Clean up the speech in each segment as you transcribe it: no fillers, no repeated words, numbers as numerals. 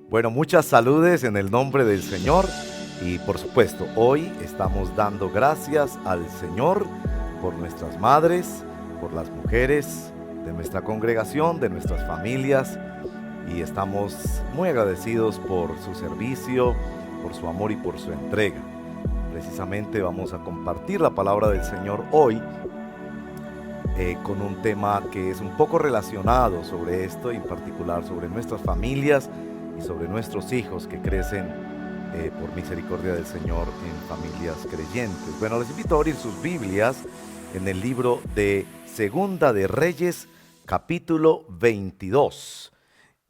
Bueno, muchas saludes en el nombre del Señor y por supuesto hoy estamos dando gracias al Señor por nuestras madres, por las mujeres de nuestra congregación, de nuestras familias, y estamos muy agradecidos por su servicio, por su amor y por su entrega. Precisamente vamos a compartir la palabra del Señor hoy con un tema que es un poco relacionado sobre esto, y en particular sobre nuestras familias y sobre nuestros hijos que crecen por misericordia del Señor en familias creyentes. Bueno, les invito a abrir sus Biblias en el libro de Segunda de Reyes, capítulo 22.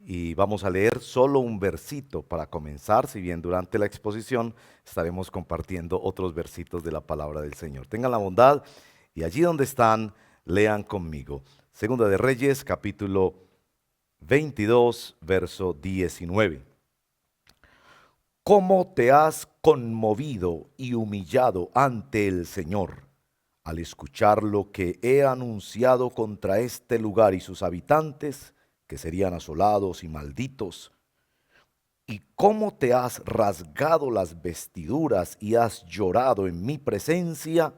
Y vamos a leer solo un versito para comenzar, si bien durante la exposición estaremos compartiendo otros versitos de la palabra del Señor. Tengan la bondad y allí donde están, lean conmigo. Segunda de Reyes, capítulo 22, verso 19. ¿Cómo te has conmovido y humillado ante el Señor al escuchar lo que he anunciado contra este lugar y sus habitantes, que serían asolados y malditos? ¿Y cómo te has rasgado las vestiduras y has llorado en mi presencia?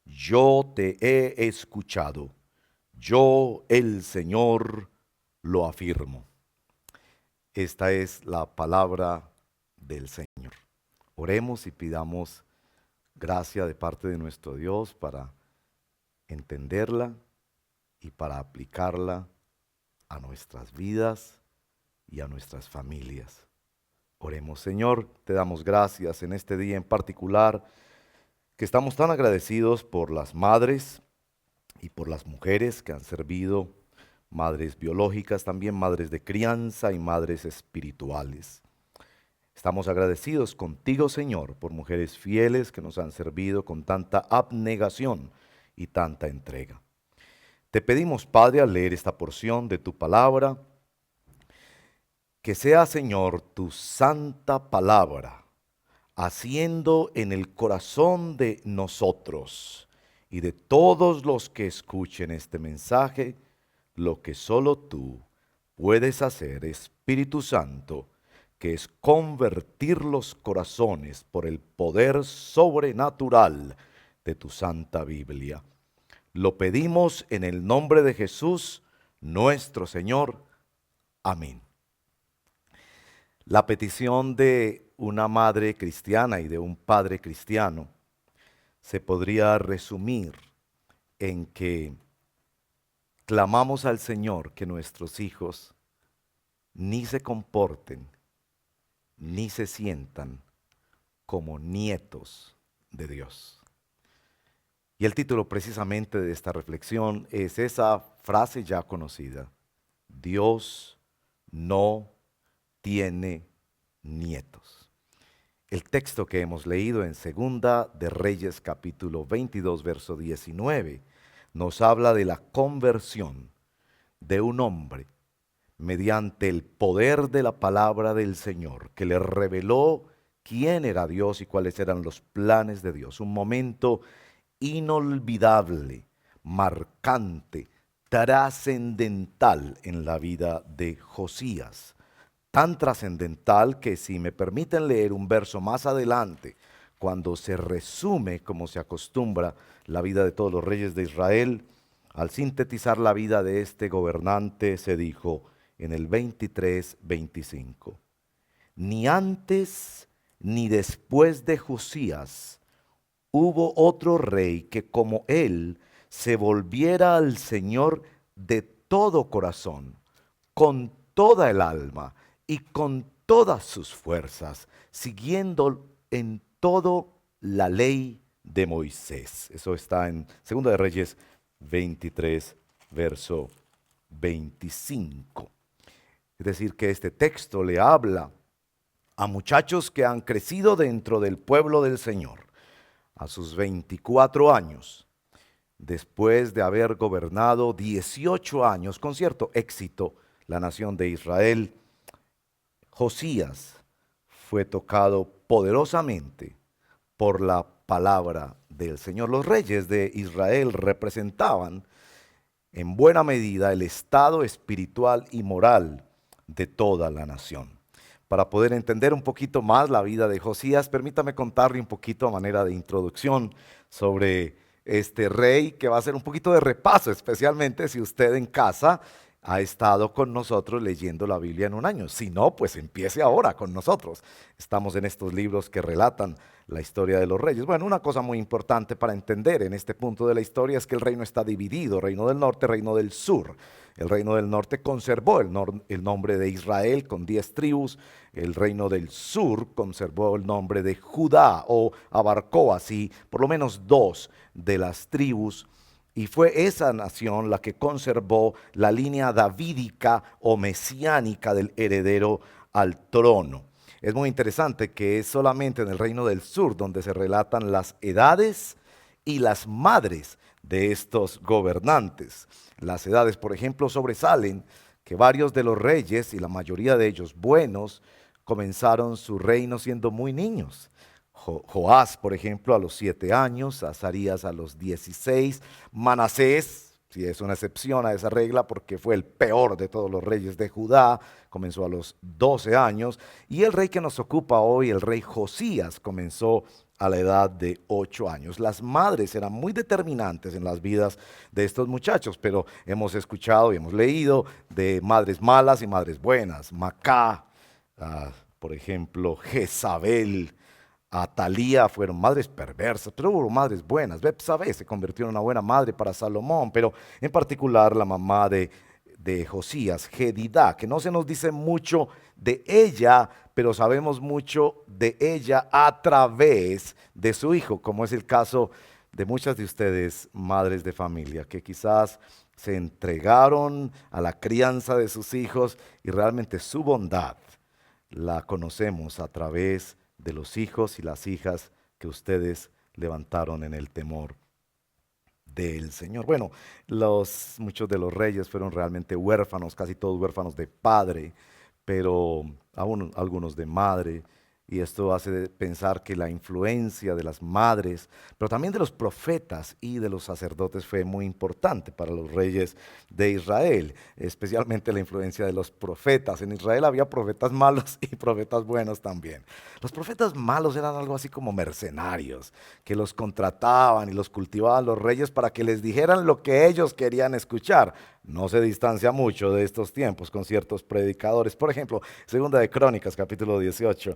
Yo te he escuchado. Yo, el Señor, lo afirmo. Esta es la palabra del Señor. Oremos y pidamos gracia de parte de nuestro Dios para entenderla y para aplicarla a nuestras vidas y a nuestras familias. Oremos. Señor, te damos gracias en este día en particular, que estamos tan agradecidos por las madres y por las mujeres que han servido, madres biológicas, también madres de crianza y madres espirituales. Estamos agradecidos contigo, Señor, por mujeres fieles que nos han servido con tanta abnegación y tanta entrega. Te pedimos, Padre, al leer esta porción de tu palabra, que sea, Señor, tu santa palabra, haciendo en el corazón de nosotros y de todos los que escuchen este mensaje lo que solo tú puedes hacer, Espíritu Santo, que es convertir los corazones por el poder sobrenatural de tu Santa Biblia. Lo pedimos en el nombre de Jesús, nuestro Señor. Amén. La petición de una madre cristiana y de un padre cristiano se podría resumir en que clamamos al Señor que nuestros hijos ni se comporten ni se sientan como nietos de Dios. Y el título precisamente de esta reflexión es esa frase ya conocida: Dios no tiene nietos. El texto que hemos leído en Segunda de Reyes capítulo 22 verso 19 nos habla de la conversión de un hombre mediante el poder de la palabra del Señor, que le reveló quién era Dios y cuáles eran los planes de Dios. Un momento inolvidable, marcante, trascendental en la vida de Josías. Tan trascendental que, si me permiten leer un verso más adelante, cuando se resume, como se acostumbra, la vida de todos los reyes de Israel, al sintetizar la vida de este gobernante, se dijo en el 23-25, ni antes ni después de Josías hubo otro rey que como él se volviera al Señor de todo corazón, con toda el alma y con todas sus fuerzas, siguiendo en todo la ley de Moisés. Eso está en 2 de Reyes 23, verso 25. Es decir, que este texto le habla a muchachos que han crecido dentro del pueblo del Señor a sus 24 años, después de haber gobernado 18 años con cierto éxito la nación de Israel. Josías fue tocado poderosamente por la palabra del Señor. Los reyes de Israel representaban en buena medida el estado espiritual y moral de toda la nación. Para poder entender un poquito más la vida de Josías, permítame contarle un poquito a manera de introducción sobre este rey, que va a ser un poquito de repaso, especialmente si usted en casa ha estado con nosotros leyendo la Biblia en un año. Si no, pues empiece ahora con nosotros. Estamos en estos libros que relatan la historia de los reyes. Bueno, una cosa muy importante para entender en este punto de la historia es que el reino está dividido, reino del norte, reino del sur. El reino del norte conservó el nombre de Israel con 10 tribus. El reino del sur conservó el nombre de Judá, o abarcó así por lo menos 2 de las tribus. Y fue esa nación la que conservó la línea davídica o mesiánica del heredero al trono. Es muy interesante que es solamente en el reino del sur donde se relatan las edades y las madres de estos gobernantes. Las edades, por ejemplo, sobresalen que varios de los reyes, y la mayoría de ellos buenos, comenzaron su reino siendo muy niños. Joás, por ejemplo, a los 7 años, Azarías a los 16, Manasés, si es una excepción a esa regla porque fue el peor de todos los reyes de Judá, comenzó a los 12 años, y el rey que nos ocupa hoy, el rey Josías, comenzó a la edad de 8 años. Las madres eran muy determinantes en las vidas de estos muchachos, pero hemos escuchado y hemos leído de madres malas y madres buenas. Macá, por ejemplo, Jezabel, Atalía fueron madres perversas, pero hubo madres buenas. Betsabé se convirtió en una buena madre para Salomón, pero en particular la mamá de Josías, Jedidá, que no se nos dice mucho de ella, pero sabemos mucho de ella a través de su hijo, como es el caso de muchas de ustedes, madres de familia, que quizás se entregaron a la crianza de sus hijos y realmente su bondad la conocemos a través de los hijos y las hijas que ustedes levantaron en el temor del Señor. Bueno, muchos de los reyes fueron realmente huérfanos, casi todos huérfanos de padre, pero aún algunos de madre. Y esto hace pensar que la influencia de las madres, pero también de los profetas y de los sacerdotes fue muy importante para los reyes de Israel, especialmente la influencia de los profetas. En Israel había profetas malos y profetas buenos también. Los profetas malos eran algo así como mercenarios, que los contrataban y los cultivaban los reyes para que les dijeran lo que ellos querían escuchar. No se distancia mucho de estos tiempos con ciertos predicadores. Por ejemplo, Segunda de Crónicas, capítulo 18,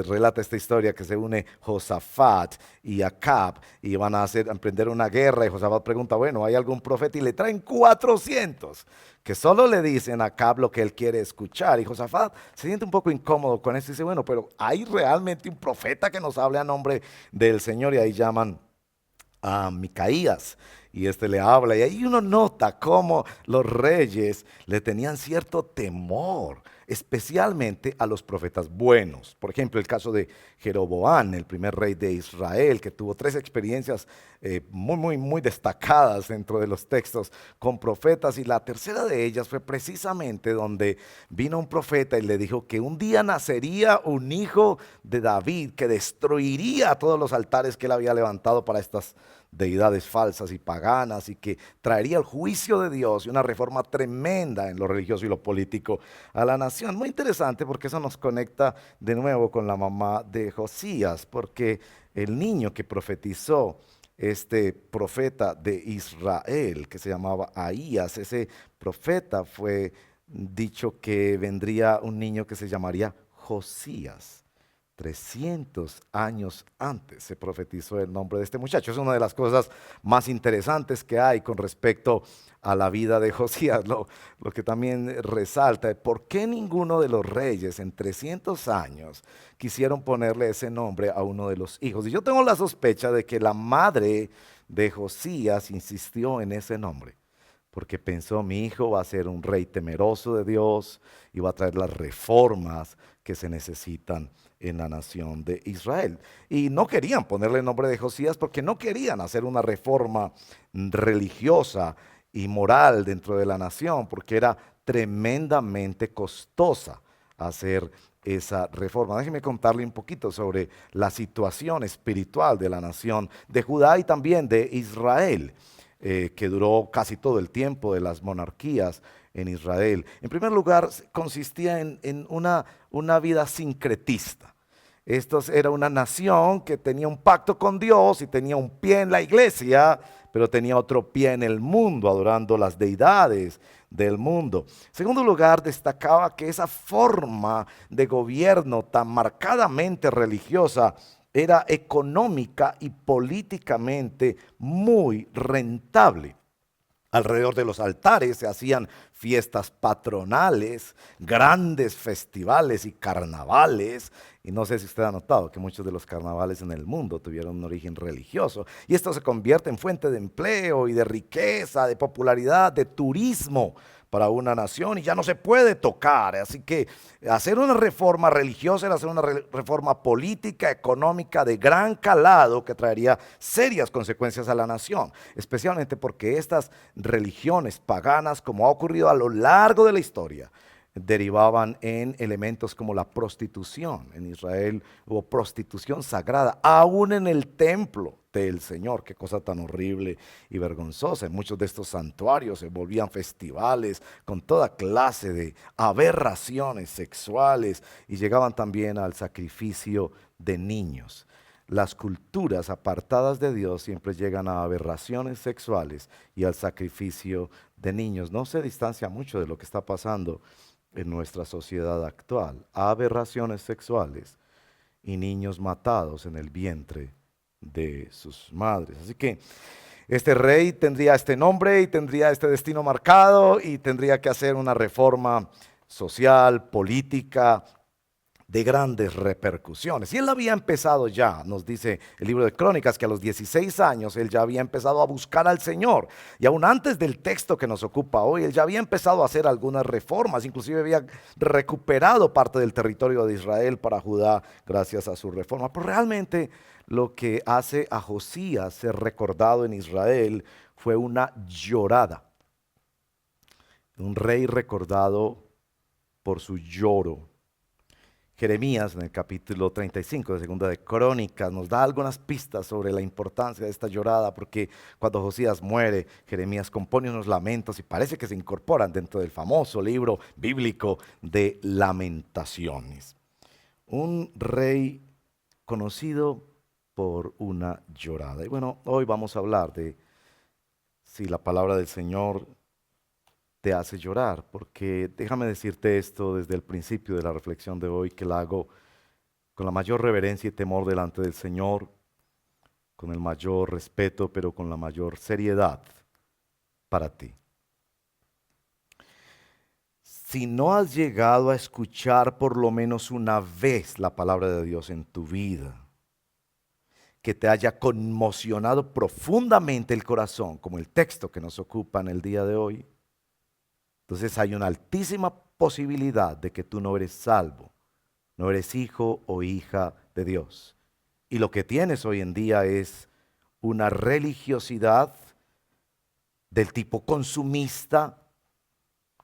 relata esta historia que se une Josafat y Acab y van a emprender una guerra, y Josafat pregunta, bueno, ¿hay algún profeta? Y le traen 400 que solo le dicen a Acab lo que él quiere escuchar. Y Josafat se siente un poco incómodo con esto y dice, bueno, pero ¿hay realmente un profeta que nos hable a nombre del Señor? Y ahí llaman a Micaías y este le habla, y ahí uno nota cómo los reyes le tenían cierto temor, especialmente a los profetas buenos. Por ejemplo, el caso de Jeroboam, el primer rey de Israel, que tuvo 3 experiencias muy destacadas dentro de los textos con profetas, y la tercera de ellas fue precisamente donde vino un profeta y le dijo que un día nacería un hijo de David que destruiría todos los altares que él había levantado para estas deidades falsas y paganas, y que traería el juicio de Dios y una reforma tremenda en lo religioso y lo político a la nación. Muy interesante porque eso nos conecta de nuevo con la mamá de Josías, porque el niño que profetizó este profeta de Israel, que se llamaba Ahías, ese profeta fue dicho que vendría un niño que se llamaría Josías. 300 años antes se profetizó el nombre de este muchacho. Es una de las cosas más interesantes que hay con respecto a la vida de Josías. Lo que también resalta, ¿por qué ninguno de los reyes en 300 años quisieron ponerle ese nombre a uno de los hijos? Y yo tengo la sospecha de que la madre de Josías insistió en ese nombre, porque pensó, mi hijo va a ser un rey temeroso de Dios y va a traer las reformas que se necesitan en la nación de Israel. Y no querían ponerle el nombre de Josías porque no querían hacer una reforma religiosa y moral dentro de la nación, porque era tremendamente costosa hacer esa reforma. Déjeme contarle un poquito sobre la situación espiritual de la nación de Judá y también de Israel. que duró casi todo el tiempo de las monarquías en Israel. En primer lugar, consistía en una vida sincretista. Esto era una nación que tenía un pacto con Dios y tenía un pie en la iglesia, pero tenía otro pie en el mundo, adorando las deidades del mundo. En segundo lugar, destacaba que esa forma de gobierno tan marcadamente religiosa era económica y políticamente muy rentable. Alrededor de los altares se hacían fiestas patronales, grandes festivales y carnavales. Y no sé si usted ha notado que muchos de los carnavales en el mundo tuvieron un origen religioso. Y esto se convierte en fuente de empleo y de riqueza, de popularidad, de turismo para una nación y ya no se puede tocar. Así que hacer una reforma religiosa era hacer una reforma política, económica de gran calado que traería serias consecuencias a la nación, especialmente porque estas religiones paganas, como ha ocurrido a lo largo de la historia, derivaban en elementos como la prostitución. En Israel hubo prostitución sagrada, aún en el templo del Señor. Qué cosa tan horrible y vergonzosa. En muchos de estos santuarios se volvían festivales con toda clase de aberraciones sexuales y llegaban también al sacrificio de niños. Las culturas apartadas de Dios siempre llegan a aberraciones sexuales y al sacrificio de niños. No se distancia mucho de lo que está pasando en nuestra sociedad actual. Aberraciones sexuales y niños matados en el vientre de sus madres. Así que este rey tendría este nombre y tendría este destino marcado y tendría que hacer una reforma social, política, de grandes repercusiones. Y él había empezado ya, nos dice el libro de Crónicas, que a los 16 años él ya había empezado a buscar al Señor. Y aún antes del texto que nos ocupa hoy, él ya había empezado a hacer algunas reformas, inclusive había recuperado parte del territorio de Israel para Judá gracias a su reforma. Pero realmente lo que hace a Josías ser recordado en Israel fue una llorada. Un rey recordado por su lloro. Jeremías, en el capítulo 35 de Segunda de Crónicas, nos da algunas pistas sobre la importancia de esta llorada, porque cuando Josías muere, Jeremías compone unos lamentos y parece que se incorporan dentro del famoso libro bíblico de Lamentaciones. Un rey conocido por una llorada. Y bueno, hoy vamos a hablar de si la palabra del Señor te hace llorar, porque déjame decirte esto desde el principio de la reflexión de hoy, que la hago con la mayor reverencia y temor delante del Señor, con el mayor respeto, pero con la mayor seriedad para ti. Si no has llegado a escuchar por lo menos una vez la palabra de Dios en tu vida, que te haya conmocionado profundamente el corazón, como el texto que nos ocupa en el día de hoy, entonces hay una altísima posibilidad de que tú no eres salvo, no eres hijo o hija de Dios. Y lo que tienes hoy en día es una religiosidad del tipo consumista,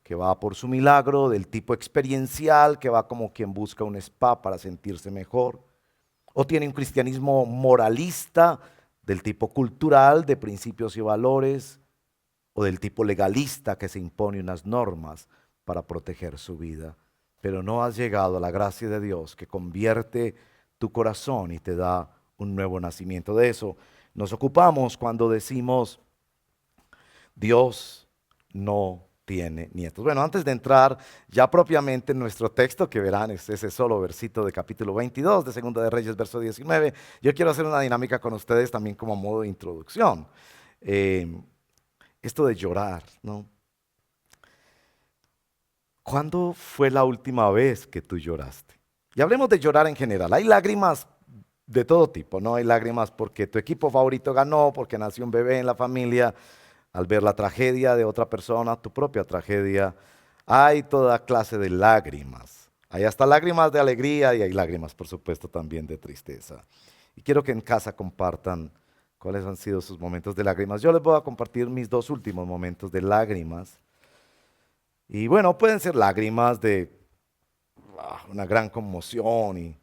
que va por su milagro, del tipo experiencial, que va como quien busca un spa para sentirse mejor. O tiene un cristianismo moralista, del tipo cultural, de principios y valores, o del tipo legalista que se impone unas normas para proteger su vida. Pero no has llegado a la gracia de Dios que convierte tu corazón y te da un nuevo nacimiento. De eso nos ocupamos cuando decimos Dios no tiene nietos. Bueno, antes de entrar ya propiamente en nuestro texto, que verán es ese solo versito de capítulo 22 de Segunda de Reyes, verso 19, yo quiero hacer una dinámica con ustedes también como modo de introducción. Esto de llorar, ¿no? ¿Cuándo fue la última vez que tú lloraste? Y hablemos de llorar en general. Hay lágrimas de todo tipo, ¿no? Hay lágrimas porque tu equipo favorito ganó, porque nació un bebé en la familia, al ver la tragedia de otra persona, tu propia tragedia. Hay toda clase de lágrimas. Hay hasta lágrimas de alegría y hay lágrimas, por supuesto, también de tristeza. Y quiero que en casa compartan cuáles han sido sus momentos de lágrimas. Yo les voy a compartir mis dos últimos momentos de lágrimas. Y bueno, pueden ser lágrimas de una gran conmoción,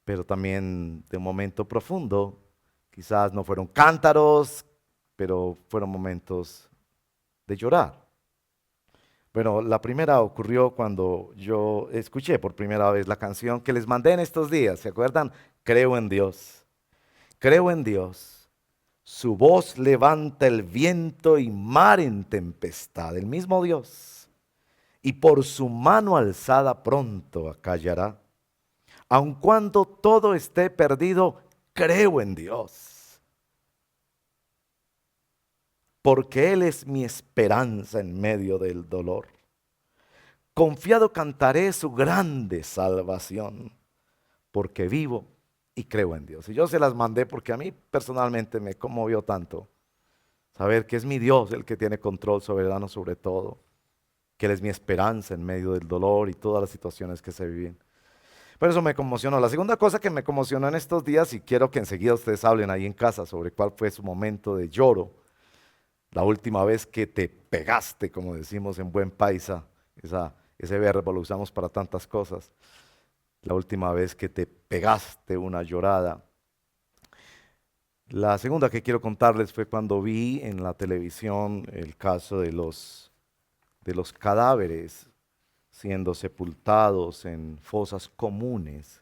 pero también de un momento profundo. Quizás no fueron cántaros, pero fueron momentos de llorar. Bueno, la primera ocurrió cuando yo escuché por primera vez la canción que les mandé en estos días, ¿se acuerdan? Creo en Dios, creo en Dios. Su voz levanta el viento y mar en tempestad, el mismo Dios. Y por su mano alzada pronto acallará. Aun cuando todo esté perdido, creo en Dios. Porque Él es mi esperanza en medio del dolor. Confiado cantaré su grande salvación, porque vivo y creo en Dios. Y yo se las mandé porque a mí personalmente me conmovió tanto saber que es mi Dios el que tiene control soberano sobre todo, que Él es mi esperanza en medio del dolor y todas las situaciones que se viven. Por eso me conmocionó. La segunda cosa que me conmocionó en estos días, y quiero que enseguida ustedes hablen ahí en casa sobre cuál fue su momento de lloro, la última vez que te pegaste, como decimos en buen paisa, ese verbo lo usamos para tantas cosas, la última vez que te pegaste una llorada. La segunda que quiero contarles fue cuando vi en la televisión el caso de los cadáveres siendo sepultados en fosas comunes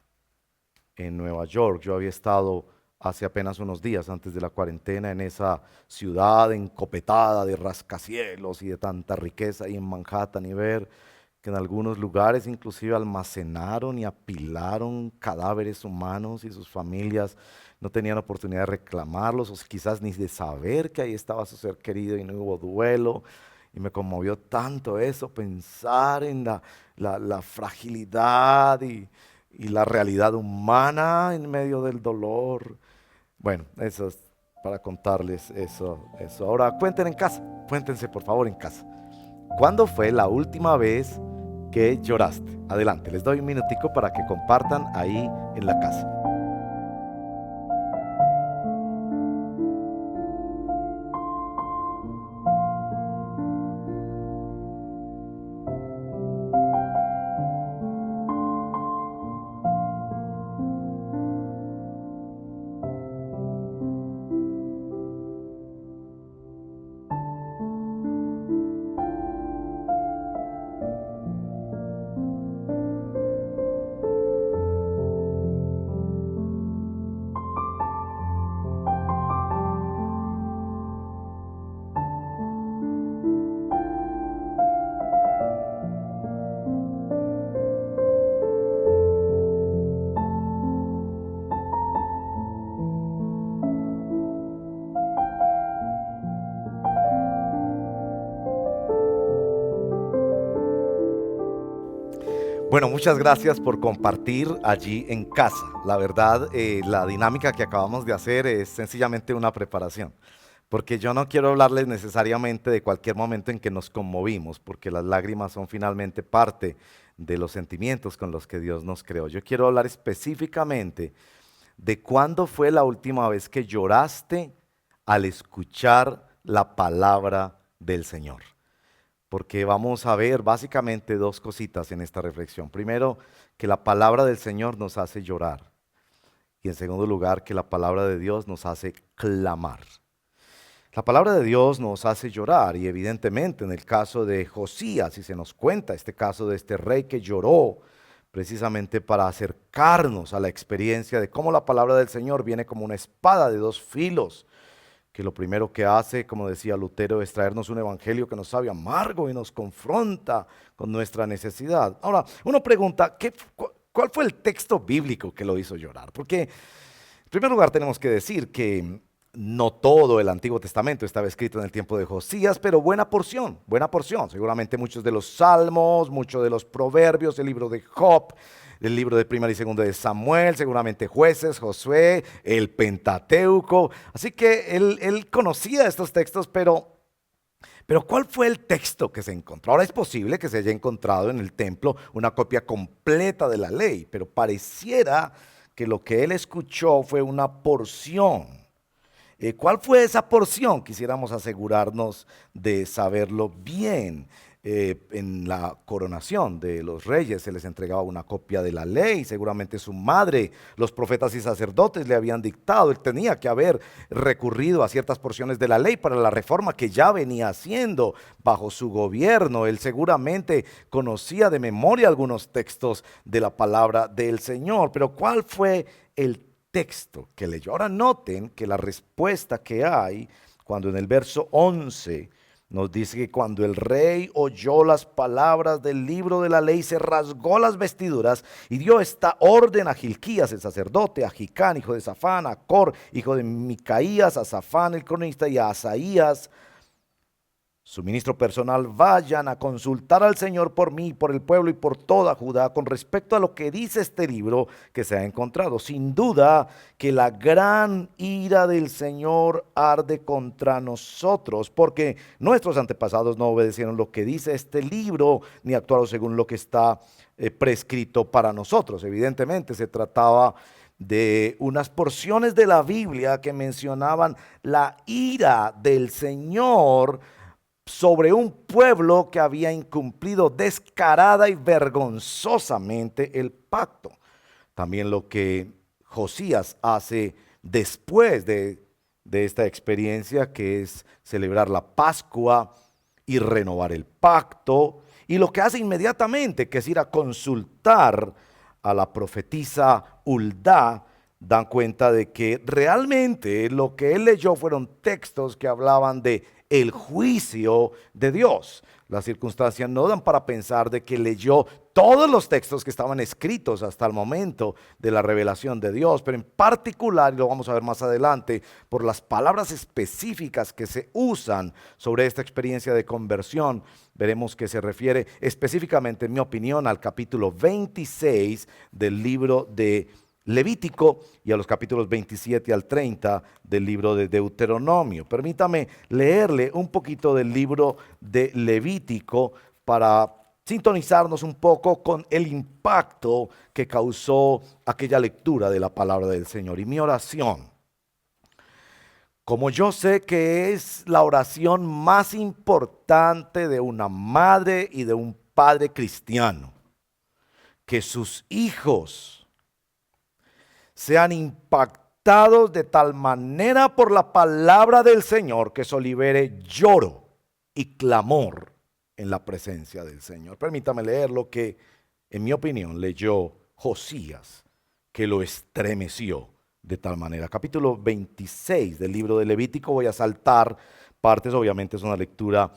en Nueva York. Yo había estado hace apenas unos días antes de la cuarentena en esa ciudad encopetada de rascacielos y de tanta riqueza ahí en Manhattan, y ver que en algunos lugares inclusive almacenaron y apilaron cadáveres humanos y sus familias no tenían oportunidad de reclamarlos o quizás ni de saber que ahí estaba su ser querido y no hubo duelo. Y me conmovió tanto eso, pensar en la fragilidad y la realidad humana en medio del dolor. Bueno, eso es para contarles eso. Ahora cuéntense por favor en casa. ¿Cuándo fue la última vez que lloraste? Adelante, les doy un minutico para que compartan ahí en la casa. Bueno, muchas gracias por compartir allí en casa. La verdad, la dinámica que acabamos de hacer es sencillamente una preparación, porque yo no quiero hablarles necesariamente de cualquier momento en que nos conmovimos, porque las lágrimas son finalmente parte de los sentimientos con los que Dios nos creó. Yo quiero hablar específicamente de cuándo fue la última vez que lloraste al escuchar la palabra del Señor. Porque vamos a ver básicamente dos cositas en esta reflexión. Primero, que la palabra del Señor nos hace llorar. Y en segundo lugar, que la palabra de Dios nos hace clamar. La palabra de Dios nos hace llorar, y evidentemente en el caso de Josías, si se nos cuenta este caso de este rey que lloró precisamente para acercarnos a la experiencia de cómo la palabra del Señor viene como una espada de dos filos, que lo primero que hace, como decía Lutero, es traernos un evangelio que nos sabe amargo y nos confronta con nuestra necesidad. Ahora, uno pregunta, ¿cuál fue el texto bíblico que lo hizo llorar? Porque, en primer lugar, tenemos que decir que no todo el Antiguo Testamento estaba escrito en el tiempo de Josías, pero buena porción, buena porción. Seguramente muchos de los salmos, muchos de los proverbios, el libro de Job, el libro de Primera y Segunda de Samuel, seguramente Jueces, Josué, el Pentateuco. Así que él conocía estos textos, pero ¿cuál fue el texto que se encontró? Ahora es posible que se haya encontrado en el templo una copia completa de la ley, pero pareciera que lo que él escuchó fue una porción. ¿Cuál fue esa porción? Quisiéramos asegurarnos de saberlo bien. en la coronación de los reyes se les entregaba una copia de la ley, seguramente su madre, los profetas y sacerdotes le habían dictado, él tenía que haber recurrido a ciertas porciones de la ley para la reforma que ya venía haciendo bajo su gobierno. Él seguramente conocía de memoria algunos textos de la palabra del Señor, pero ¿cuál fue el texto que leyó? Ahora noten que la respuesta que hay cuando en el verso 11 nos dice que cuando el rey oyó las palabras del libro de la ley, se rasgó las vestiduras y dio esta orden a Gilquías el sacerdote, a Jicán hijo de Safán, a Cor hijo de Micaías, a Safán el cronista y a Asaías su ministro personal: vayan a consultar al Señor por mí, por el pueblo y por toda Judá con respecto a lo que dice este libro que se ha encontrado. Sin duda que la gran ira del Señor arde contra nosotros, porque nuestros antepasados no obedecieron lo que dice este libro, ni actuaron según lo que está prescrito para nosotros. Evidentemente se trataba de unas porciones de la Biblia que mencionaban la ira del Señor sobre un pueblo que había incumplido descarada y vergonzosamente el pacto. También lo que Josías hace después de esta experiencia, que es celebrar la Pascua y renovar el pacto, y lo que hace inmediatamente, que es ir a consultar a la profetisa Huldá, dan cuenta de que realmente lo que él leyó fueron textos que hablaban de el juicio de Dios. Las circunstancias no dan para pensar de que leyó todos los textos que estaban escritos hasta el momento de la revelación de Dios, pero en particular, y lo vamos a ver más adelante, por las palabras específicas que se usan sobre esta experiencia de conversión, veremos que se refiere específicamente, en mi opinión, al capítulo 26 del libro de Levítico y a los capítulos 27 al 30 del libro de Deuteronomio. Permítame leerle un poquito del libro de Levítico para sintonizarnos un poco con el impacto que causó aquella lectura de la palabra del Señor. Y mi oración, como yo sé que es la oración más importante de una madre y de un padre cristiano, que sus hijos sean impactados de tal manera por la palabra del Señor que eso libere lloro y clamor en la presencia del Señor. Permítame leer lo que, en mi opinión, leyó Josías, que lo estremeció de tal manera. Capítulo 26 del libro de Levítico, voy a saltar partes, obviamente es una lectura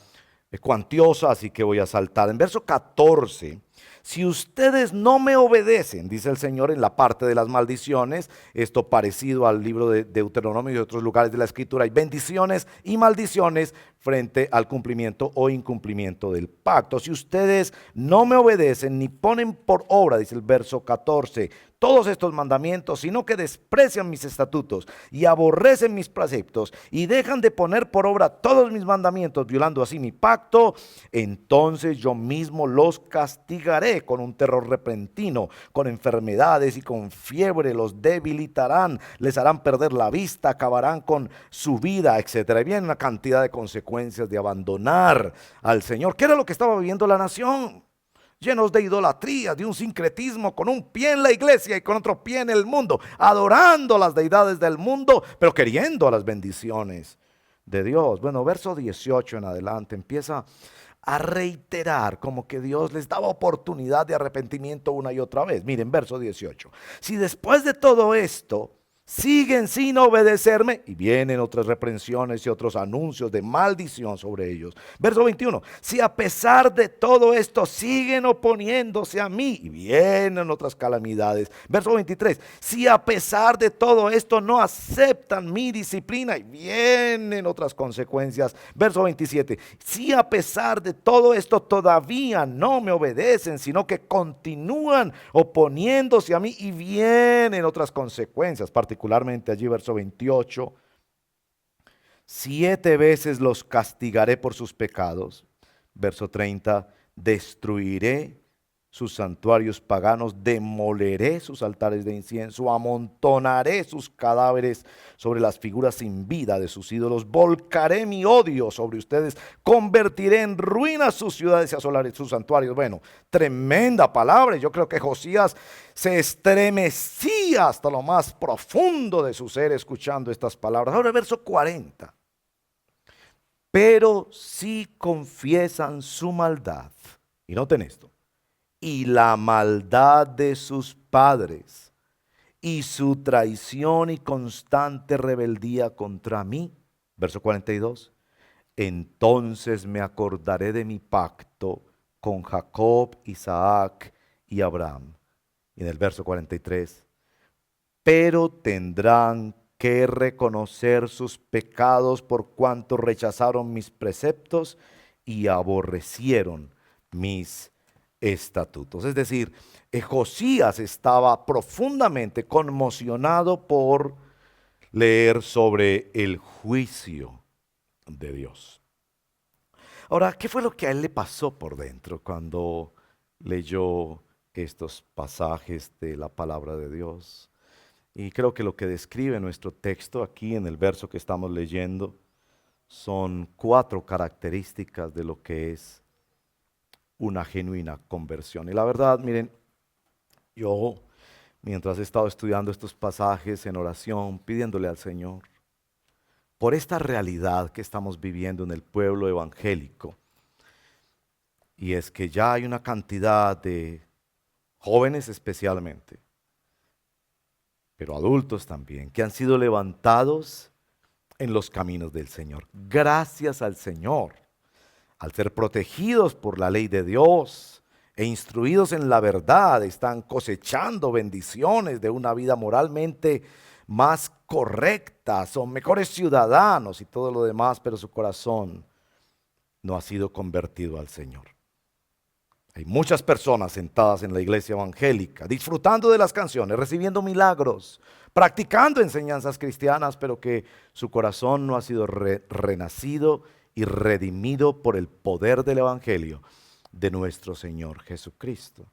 cuantiosa, así que voy a saltar. En verso 14, si ustedes no me obedecen, dice el Señor en la parte de las maldiciones, esto parecido al libro de Deuteronomio y otros lugares de la Escritura, hay bendiciones y maldiciones frente al cumplimiento o incumplimiento del pacto. Si ustedes no me obedecen ni ponen por obra, dice el verso 14, todos estos mandamientos, sino que desprecian mis estatutos y aborrecen mis preceptos y dejan de poner por obra todos mis mandamientos, violando así mi pacto, entonces yo mismo los castigaré con un terror repentino, con enfermedades y con fiebre, los debilitarán, les harán perder la vista, acabarán con su vida, etcétera. Y viene una cantidad de consecuencias de abandonar al Señor. ¿Qué era lo que estaba viviendo la nación? Llenos de idolatría, de un sincretismo, con un pie en la iglesia y con otro pie en el mundo, adorando las deidades del mundo, pero queriendo las bendiciones de Dios. Bueno, verso 18 en adelante empieza a reiterar como que Dios les daba oportunidad de arrepentimiento una y otra vez. Miren, verso 18. Si después de todo esto siguen sin obedecerme, y vienen otras reprensiones y otros anuncios de maldición sobre ellos. Verso 21, si a pesar de todo esto siguen oponiéndose a mí, y vienen otras calamidades. Verso 23, si a pesar de todo esto no aceptan mi disciplina, y vienen otras consecuencias. Verso 27, si a pesar de todo esto todavía no me obedecen, sino que continúan oponiéndose a mí, y vienen otras consecuencias, particularmente allí verso 28, 7 veces los castigaré por sus pecados. Verso 30, destruiré sus santuarios paganos, demoleré sus altares de incienso, amontonaré sus cadáveres sobre las figuras sin vida de sus ídolos, volcaré mi odio sobre ustedes, convertiré en ruinas sus ciudades y asolaré sus santuarios. Bueno, tremenda palabra. Yo creo que Josías se estremecía hasta lo más profundo de su ser escuchando estas palabras. Ahora el verso 40. Pero si confiesan su maldad, y noten esto, y la maldad de sus padres, y su traición y constante rebeldía contra mí, verso 42, entonces me acordaré de mi pacto con Jacob, Isaac y Abraham. Y en el verso 43, pero tendrán que reconocer sus pecados por cuanto rechazaron mis preceptos y aborrecieron mis estatutos. Es decir, Josías estaba profundamente conmocionado por leer sobre el juicio de Dios. Ahora, ¿qué fue lo que a él le pasó por dentro cuando leyó estos pasajes de la palabra de Dios? Y creo que lo que describe nuestro texto aquí en el verso que estamos leyendo son 4 características de lo que es una genuina conversión. Y la verdad, miren, yo mientras he estado estudiando estos pasajes en oración, pidiéndole al Señor por esta realidad que estamos viviendo en el pueblo evangélico, y es que ya hay una cantidad de jóvenes especialmente, pero adultos también, que han sido levantados en los caminos del Señor. Gracias al Señor, al ser protegidos por la ley de Dios e instruidos en la verdad, están cosechando bendiciones de una vida moralmente más correcta, son mejores ciudadanos y todo lo demás, pero su corazón no ha sido convertido al Señor. Hay muchas personas sentadas en la iglesia evangélica, disfrutando de las canciones, recibiendo milagros, practicando enseñanzas cristianas, pero que su corazón no ha sido renacido y redimido por el poder del evangelio de nuestro Señor Jesucristo.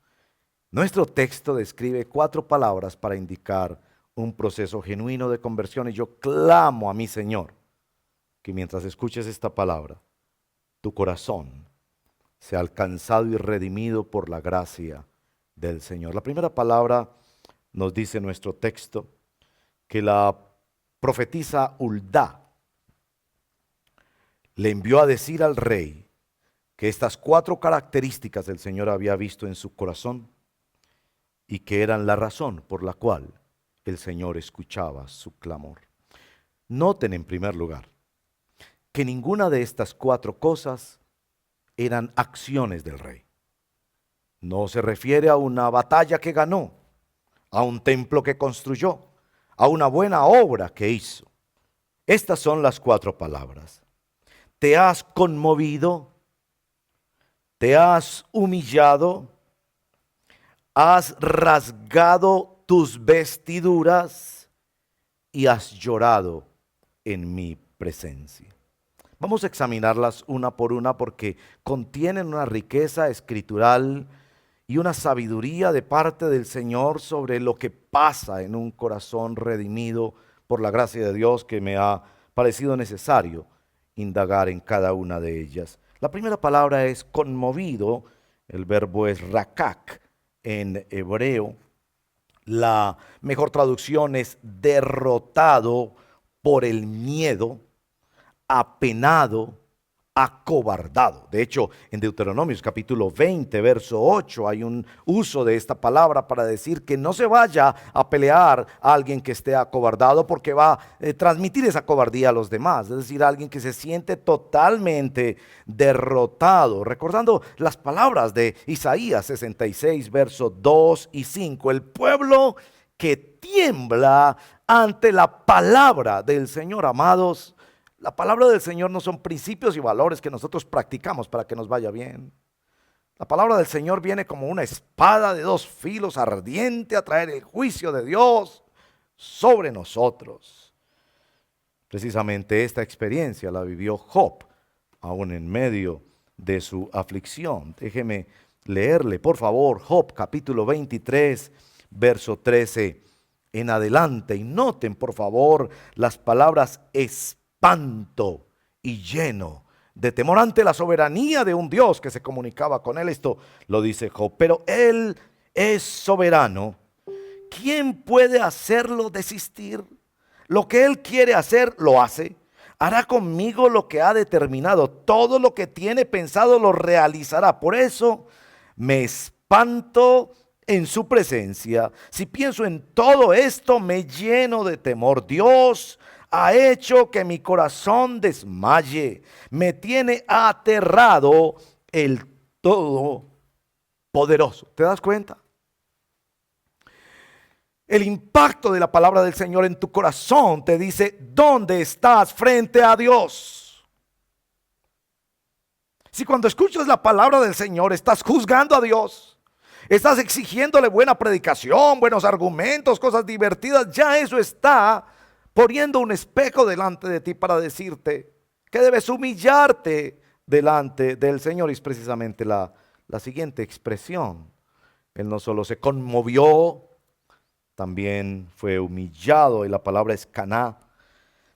Nuestro texto describe 4 palabras para indicar un proceso genuino de conversión, y yo clamo a mi Señor que mientras escuches esta palabra, tu corazón sea alcanzado y redimido por la gracia del Señor. La primera palabra nos dice nuestro texto que la profetisa Hulda le envió a decir al rey que estas 4 características el Señor había visto en su corazón y que eran la razón por la cual el Señor escuchaba su clamor. Noten en primer lugar que ninguna de estas 4 cosas eran acciones del rey. No se refiere a una batalla que ganó, a un templo que construyó, a una buena obra que hizo. Estas son las 4 palabras. Te has conmovido, te has humillado, has rasgado tus vestiduras y has llorado en mi presencia. Vamos a examinarlas una por una porque contienen una riqueza escritural y una sabiduría de parte del Señor sobre lo que pasa en un corazón redimido por la gracia de Dios, que me ha parecido necesario indagar en cada una de ellas. La primera palabra es conmovido, el verbo es rakak en hebreo. La mejor traducción es derrotado por el miedo, apenado, acobardado. De hecho, en Deuteronomios capítulo 20, verso 8, hay un uso de esta palabra para decir que no se vaya a pelear a alguien que esté acobardado, porque va a transmitir esa cobardía a los demás. Es decir, alguien que se siente totalmente derrotado. Recordando las palabras de Isaías 66, verso 2 y 5. El pueblo que tiembla ante la palabra del Señor. Amados, la palabra del Señor no son principios y valores que nosotros practicamos para que nos vaya bien. La palabra del Señor viene como una espada de 2 filos ardiente a traer el juicio de Dios sobre nosotros. Precisamente esta experiencia la vivió Job, aún en medio de su aflicción. Déjeme leerle, por favor, Job capítulo 23, verso 13 en adelante. Y noten, por favor, las palabras espanto y lleno de temor ante la soberanía de un Dios que se comunicaba con él. Esto lo dice Job. Pero él es soberano. ¿Quién puede hacerlo desistir? Lo que él quiere hacer, lo hace. Hará conmigo lo que ha determinado. Todo lo que tiene pensado lo realizará. Por eso me espanto en su presencia. Si pienso en todo esto, me lleno de temor. Dios ha hecho que mi corazón desmaye. Me tiene aterrado el Todopoderoso. ¿Te das cuenta? El impacto de la palabra del Señor en tu corazón te dice dónde estás frente a Dios. Si cuando escuchas la palabra del Señor estás juzgando a Dios, estás exigiéndole buena predicación, buenos argumentos, cosas divertidas, ya eso está poniendo un espejo delante de ti para decirte que debes humillarte delante del Señor. Y es precisamente la siguiente expresión. Él no solo se conmovió, también fue humillado, y la palabra es caná,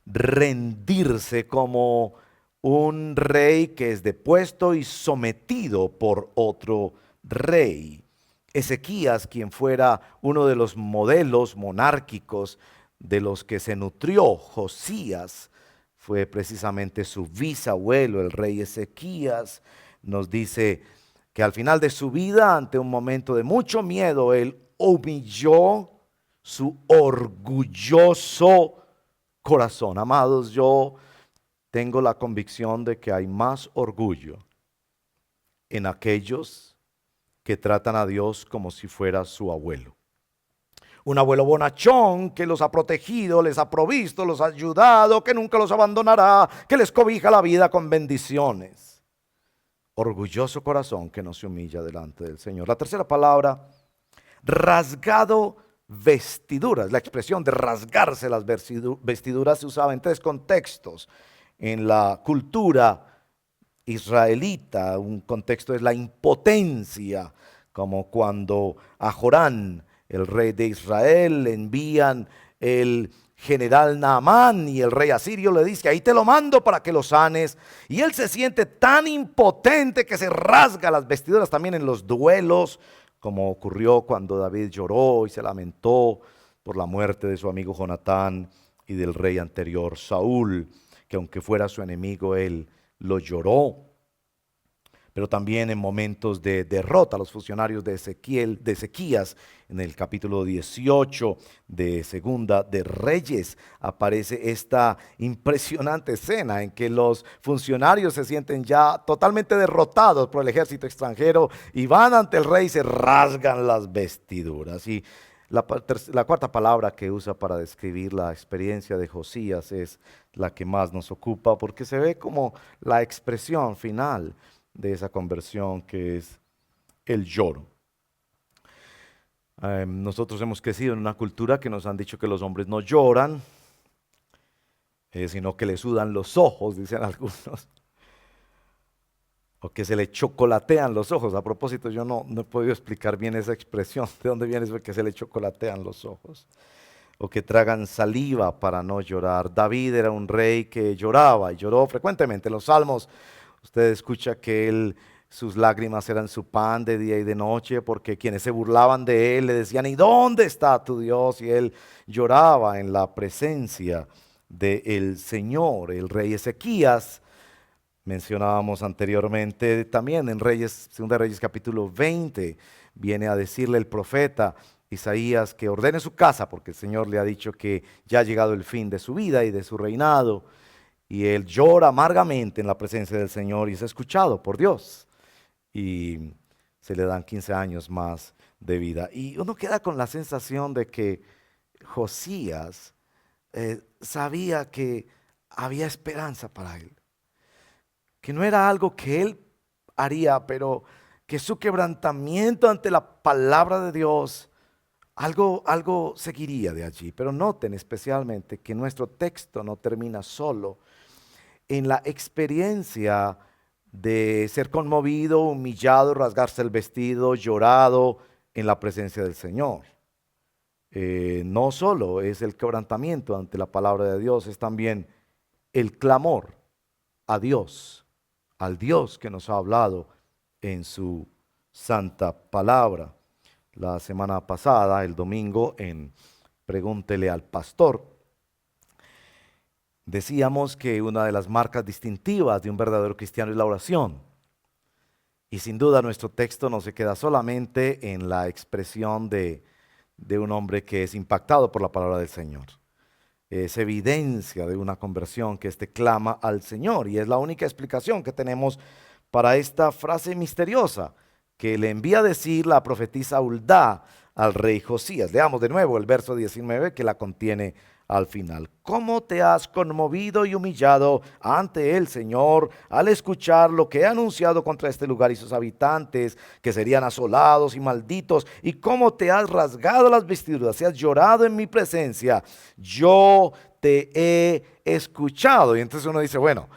rendirse como un rey que es depuesto y sometido por otro rey. Ezequías, quien fuera uno de los modelos monárquicos de los que se nutrió Josías, fue precisamente su bisabuelo, el rey Ezequías. Nos dice que al final de su vida, ante un momento de mucho miedo, él humilló su orgulloso corazón. Amados, yo tengo la convicción de que hay más orgullo en aquellos que tratan a Dios como si fuera su abuelo. Un abuelo bonachón que los ha protegido, les ha provisto, los ha ayudado, que nunca los abandonará, que les cobija la vida con bendiciones. Orgulloso corazón que no se humilla delante del Señor. La tercera palabra, rasgado vestiduras. La expresión de rasgarse las vestiduras se usaba en tres contextos. En la cultura israelita, un contexto es la impotencia, como cuando a Jorán, el rey de Israel, le envían el general Naamán y el rey asirio le dice: ahí te lo mando para que lo sanes. Y él se siente tan impotente que se rasga las vestiduras. También en los duelos, como ocurrió cuando David lloró y se lamentó por la muerte de su amigo Jonatán y del rey anterior Saúl, que aunque fuera su enemigo, él lo lloró. Pero también en momentos de derrota, los funcionarios de Ezequías, en el capítulo 18 de Segunda de Reyes, aparece esta impresionante escena en que los funcionarios se sienten ya totalmente derrotados por el ejército extranjero y van ante el rey y se rasgan las vestiduras. Y la cuarta palabra que usa para describir la experiencia de Josías es la que más nos ocupa, porque se ve como la expresión final de esa conversión, que es el lloro. Nosotros hemos crecido en una cultura que nos han dicho que los hombres no lloran, sino que le sudan los ojos, dicen algunos, o que se le chocolatean los ojos. A propósito, yo no he podido explicar bien esa expresión, de dónde viene eso de que se le chocolatean los ojos, o que tragan saliva para no llorar. David era un rey que lloraba y lloró frecuentemente. En los Salmos usted escucha que sus lágrimas eran su pan de día y de noche, porque quienes se burlaban de él le decían: ¿y dónde está tu Dios? Y él lloraba en la presencia del Señor. El rey Ezequías, mencionábamos anteriormente, también en Segunda de Reyes capítulo 20, viene a decirle el profeta Isaías que ordene su casa, porque el Señor le ha dicho que ya ha llegado el fin de su vida y de su reinado. Y él llora amargamente en la presencia del Señor y es escuchado por Dios. Y se le dan 15 años más de vida. Y uno queda con la sensación de que Josías sabía que había esperanza para él. Que no era algo que él haría, pero que su quebrantamiento ante la palabra de Dios, algo seguiría de allí. Pero noten especialmente que nuestro texto no termina solo en la experiencia de ser conmovido, humillado, rasgarse el vestido, llorado en la presencia del Señor. No solo es el quebrantamiento ante la palabra de Dios, es también el clamor a Dios, al Dios que nos ha hablado en su santa palabra. La semana pasada, el domingo, en Pregúntele al Pastor, decíamos que una de las marcas distintivas de un verdadero cristiano es la oración. Y sin duda nuestro texto no se queda solamente en la expresión de un hombre que es impactado por la palabra del Señor. Es evidencia de una conversión que éste clama al Señor, y es la única explicación que tenemos para esta frase misteriosa que le envía a decir la profetisa Hulda al rey Josías. Leamos de nuevo el verso 19 que la contiene al final. ¿Cómo te has conmovido y humillado ante el Señor al escuchar lo que he anunciado contra este lugar y sus habitantes, que serían asolados y malditos? ¿Y cómo te has rasgado las vestiduras y has llorado en mi presencia? Yo te he escuchado. Y entonces uno dice, bueno,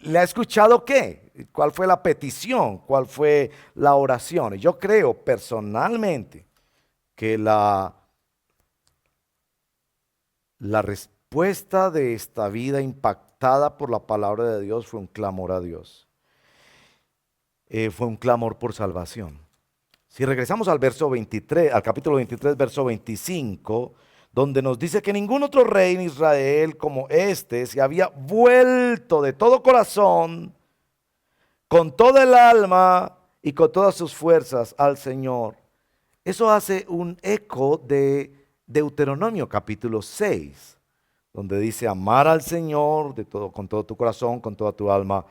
¿le ha escuchado qué? ¿Cuál fue la petición? ¿Cuál fue la oración? Y yo creo personalmente que la respuesta de esta vida impactada por la palabra de Dios fue un clamor a Dios. Fue un clamor por salvación. Si regresamos al verso 23, al capítulo 23, verso 25, donde nos dice que ningún otro rey en Israel como este se había vuelto de todo corazón, con toda el alma y con todas sus fuerzas al Señor. Eso hace un eco de Deuteronomio capítulo 6, donde dice amar al Señor de todo, con todo tu corazón, con toda tu alma,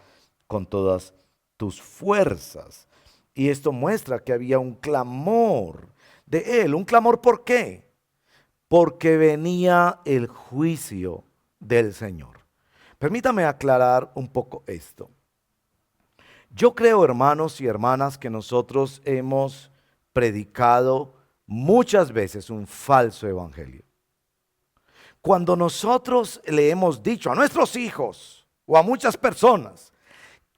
con todas tus fuerzas. Y esto muestra que había un clamor de él. ¿Un clamor por qué? Porque venía el juicio del Señor. Permítame aclarar un poco esto. Yo creo, hermanos y hermanas, que nosotros hemos predicado muchas veces un falso evangelio. Cuando nosotros le hemos dicho a nuestros hijos o a muchas personas,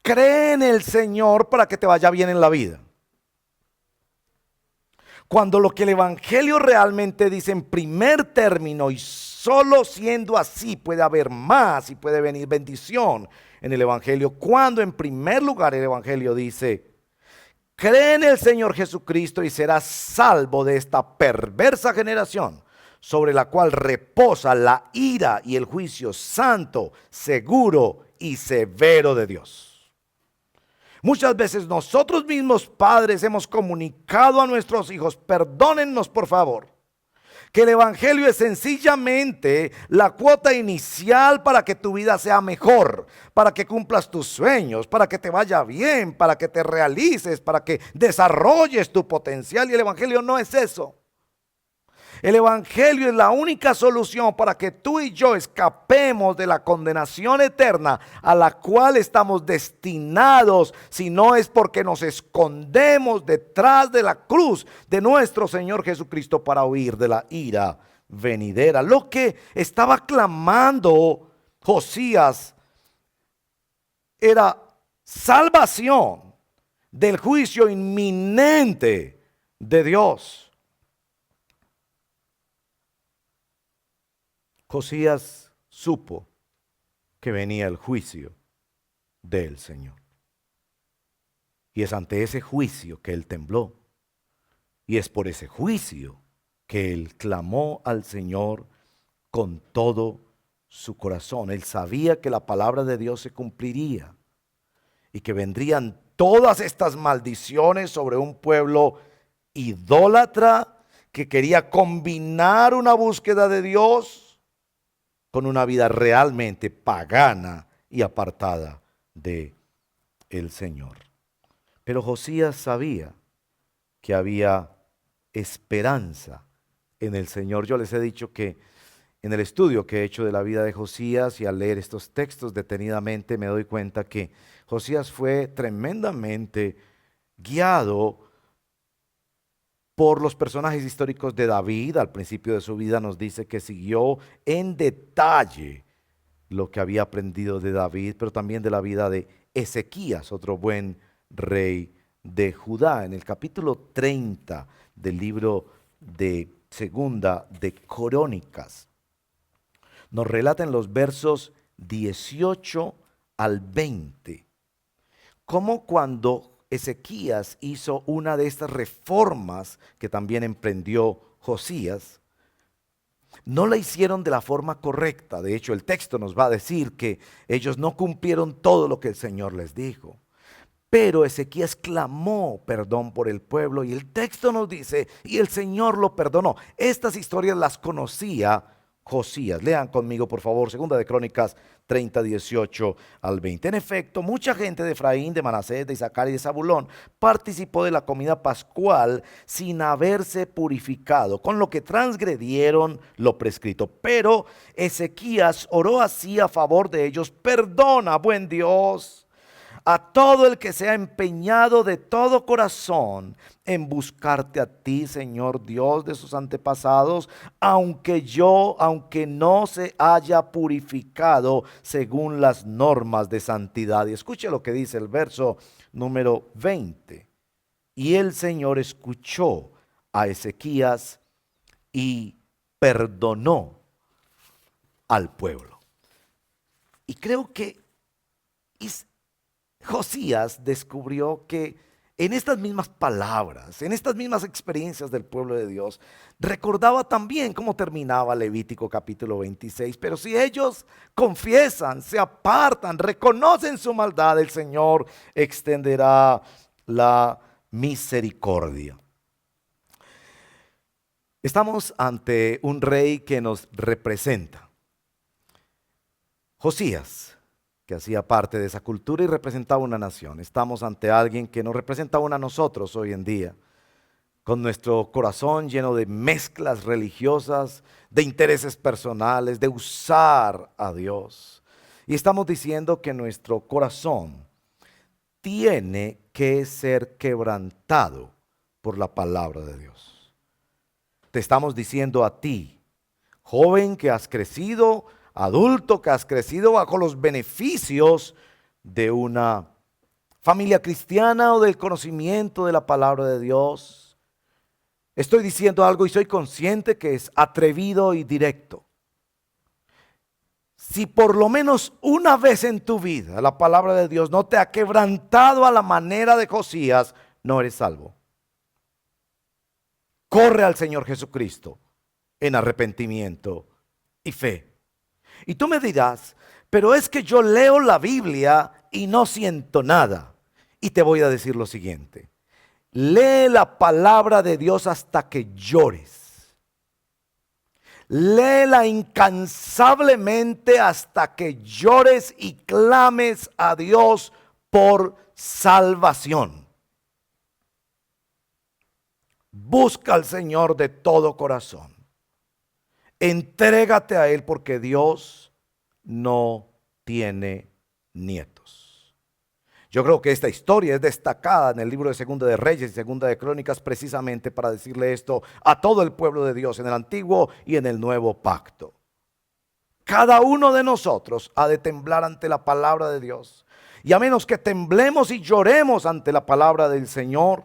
cree en el Señor para que te vaya bien en la vida. Cuando lo que el evangelio realmente dice en primer término, y solo siendo así puede haber más y puede venir bendición en el evangelio, cuando en primer lugar el evangelio dice, cree en el Señor Jesucristo y serás salvo de esta perversa generación, sobre la cual reposa la ira y el juicio santo, seguro y severo de Dios. Muchas veces nosotros mismos padres hemos comunicado a nuestros hijos, perdónennos por favor, que el evangelio es sencillamente la cuota inicial para que tu vida sea mejor, para que cumplas tus sueños, para que te vaya bien, para que te realices, para que desarrolles tu potencial. Y el evangelio no es eso. El evangelio es la única solución para que tú y yo escapemos de la condenación eterna a la cual estamos destinados, si no es porque nos escondemos detrás de la cruz de nuestro Señor Jesucristo para huir de la ira venidera. Lo que estaba clamando Josías era salvación del juicio inminente de Dios. Josías supo que venía el juicio del Señor. Y es ante ese juicio que él tembló. Y es por ese juicio que él clamó al Señor con todo su corazón. Él sabía que la palabra de Dios se cumpliría y que vendrían todas estas maldiciones sobre un pueblo idólatra que quería combinar una búsqueda de Dios con una vida realmente pagana y apartada de el Señor. Pero Josías sabía que había esperanza en el Señor. Yo les he dicho que en el estudio que he hecho de la vida de Josías y al leer estos textos detenidamente me doy cuenta que Josías fue tremendamente guiado por los personajes históricos de David. Al principio de su vida nos dice que siguió en detalle lo que había aprendido de David, pero también de la vida de Ezequías, otro buen rey de Judá. En el capítulo 30 del libro de Segunda de Crónicas, nos relata en los versos 18 al 20, cómo cuando Ezequías hizo una de estas reformas que también emprendió Josías, no la hicieron de la forma correcta. De hecho, el texto nos va a decir que ellos no cumplieron todo lo que el Señor les dijo. Pero Ezequías clamó perdón por el pueblo y el texto nos dice, y el Señor lo perdonó. Estas historias las conocía Josías. Lean conmigo, por favor, Segunda de Crónicas 30, 18 al 20. En efecto, mucha gente de Efraín, de Manasés, de Isaacar y de Zabulón participó de la comida pascual sin haberse purificado, con lo que transgredieron lo prescrito. Pero Ezequías oró así a favor de ellos: perdona, buen Dios, a todo el que se ha empeñado de todo corazón en buscarte a ti, Señor Dios de sus antepasados, aunque no se haya purificado según las normas de santidad. Y escuche lo que dice el verso número 20. Y el Señor escuchó a Ezequías y perdonó al pueblo. Y creo que Josías descubrió que en estas mismas palabras, en estas mismas experiencias del pueblo de Dios, recordaba también cómo terminaba Levítico capítulo 26. Pero si ellos confiesan, se apartan, reconocen su maldad, el Señor extenderá la misericordia. Estamos ante un rey que nos representa. Josías, que hacía parte de esa cultura y representaba una nación. Estamos ante alguien que nos representa aún a nosotros hoy en día, con nuestro corazón lleno de mezclas religiosas, de intereses personales, de usar a Dios. Y estamos diciendo que nuestro corazón tiene que ser quebrantado por la palabra de Dios. Te estamos diciendo a ti, joven que has crecido, adulto que has crecido bajo los beneficios de una familia cristiana o del conocimiento de la palabra de Dios. Estoy diciendo algo y soy consciente que es atrevido y directo. Si por lo menos una vez en tu vida la palabra de Dios no te ha quebrantado a la manera de Josías, no eres salvo. Corre al Señor Jesucristo en arrepentimiento y fe. Y tú me dirás, pero es que yo leo la Biblia y no siento nada. Y te voy a decir lo siguiente: lee la palabra de Dios hasta que llores. Léela incansablemente hasta que llores y clames a Dios por salvación. Busca al Señor de todo corazón. Entrégate a Él, porque Dios no tiene nietos. Yo creo que esta historia es destacada en el libro de Segunda de Reyes y Segunda de Crónicas precisamente para decirle esto a todo el pueblo de Dios en el Antiguo y en el Nuevo Pacto. Cada uno de nosotros ha de temblar ante la palabra de Dios. Y a menos que temblemos y lloremos ante la palabra del Señor,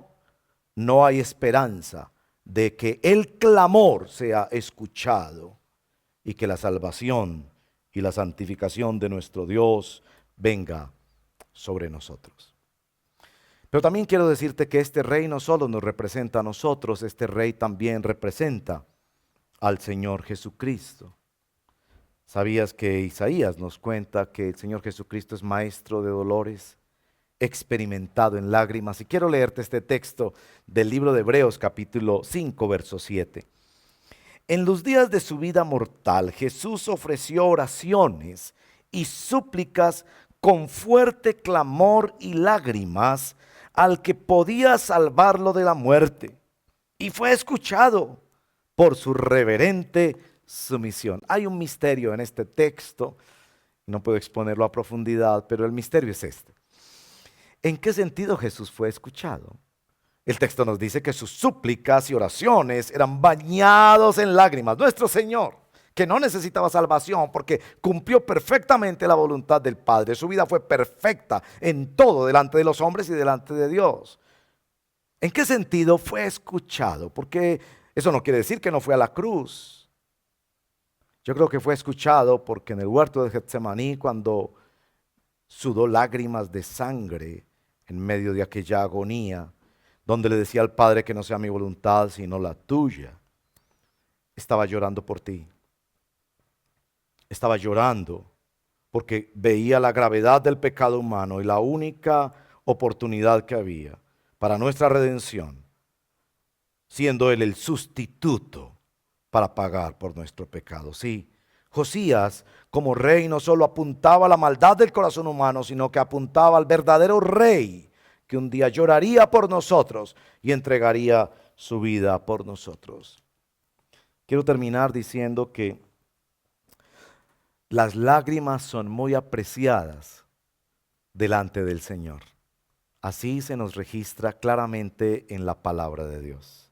no hay esperanza de que el clamor sea escuchado y que la salvación y la santificación de nuestro Dios venga sobre nosotros. Pero también quiero decirte que este rey no solo nos representa a nosotros, este rey también representa al Señor Jesucristo. ¿Sabías que Isaías nos cuenta que el Señor Jesucristo es maestro de dolores, experimentado en lágrimas? Y quiero leerte este texto del libro de Hebreos capítulo 5 verso 7. En los días de su vida mortal, Jesús ofreció oraciones y súplicas con fuerte clamor y lágrimas al que podía salvarlo de la muerte, y fue escuchado por su reverente sumisión. Hay un misterio en este texto, no puedo exponerlo a profundidad, pero el misterio es este: ¿en qué sentido Jesús fue escuchado? El texto nos dice que sus súplicas y oraciones eran bañados en lágrimas. Nuestro Señor que no necesitaba salvación porque cumplió perfectamente la voluntad del Padre. Su vida fue perfecta en todo delante de los hombres y delante de Dios. ¿En qué sentido fue escuchado? Porque eso no quiere decir que no fue a la cruz. Yo creo que fue escuchado porque en el huerto de Getsemaní, cuando sudó lágrimas de sangre en medio de aquella agonía, donde le decía al Padre que no sea mi voluntad sino la tuya, estaba llorando por ti. Estaba llorando porque veía la gravedad del pecado humano y la única oportunidad que había para nuestra redención, siendo Él el sustituto para pagar por nuestro pecado. Sí, Josías como rey no solo apuntaba a la maldad del corazón humano, sino que apuntaba al verdadero rey que un día lloraría por nosotros y entregaría su vida por nosotros. Quiero terminar diciendo que las lágrimas son muy apreciadas delante del Señor. Así se nos registra claramente en la palabra de Dios.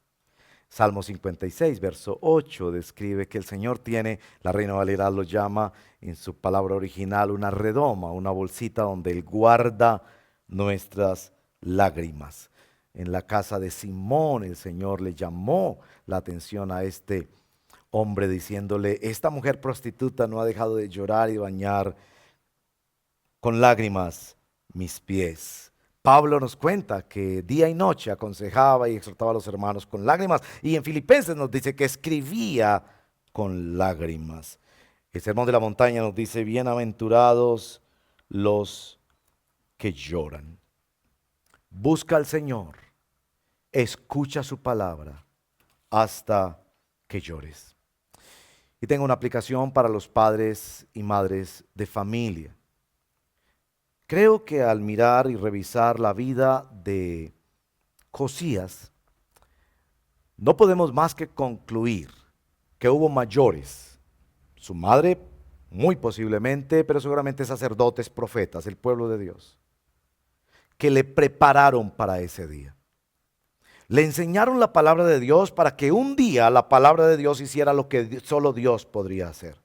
Salmo 56, verso 8, describe que el Señor tiene, la Reina Valera lo llama en su palabra original, una redoma, una bolsita donde Él guarda nuestras lágrimas. En la casa de Simón, el Señor le llamó la atención a este hombre diciéndole: esta mujer prostituta no ha dejado de llorar y bañar con lágrimas mis pies. Pablo nos cuenta que día y noche aconsejaba y exhortaba a los hermanos con lágrimas, y en Filipenses nos dice que escribía con lágrimas. El Sermón de la Montaña nos dice: bienaventurados los que lloran. Busca al Señor, escucha su palabra hasta que llores. Y tengo una aplicación para los padres y madres de familia. Creo que al mirar y revisar la vida de Josías, no podemos más que concluir que hubo mayores. Su madre, muy posiblemente, pero seguramente sacerdotes, profetas, el pueblo de Dios, que le prepararon para ese día. Le enseñaron la palabra de Dios para que un día la palabra de Dios hiciera lo que solo Dios podría hacer.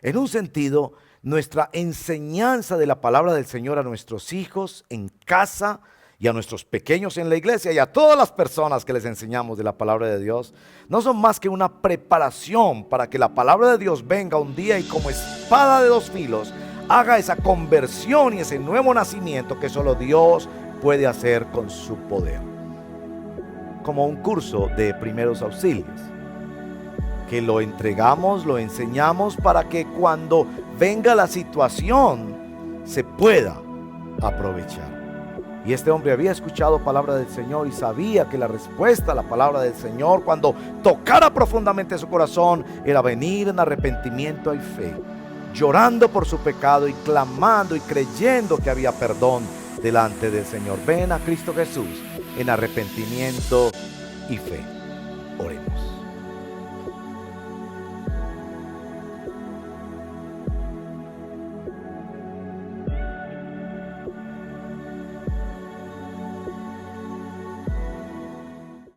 En un sentido, nuestra enseñanza de la palabra del Señor a nuestros hijos en casa y a nuestros pequeños en la iglesia y a todas las personas que les enseñamos de la palabra de Dios, no son más que una preparación para que la palabra de Dios venga un día y como espada de dos filos haga esa conversión y ese nuevo nacimiento que solo Dios puede hacer con su poder. Como un curso de primeros auxilios, que lo entregamos, lo enseñamos para que cuando venga la situación se pueda aprovechar. Y este hombre había escuchado palabra del Señor y sabía que la respuesta a la palabra del Señor, cuando tocara profundamente su corazón, era venir en arrepentimiento y fe, llorando por su pecado y clamando y creyendo que había perdón delante del Señor. Ven a Cristo Jesús en arrepentimiento y fe. Oremos.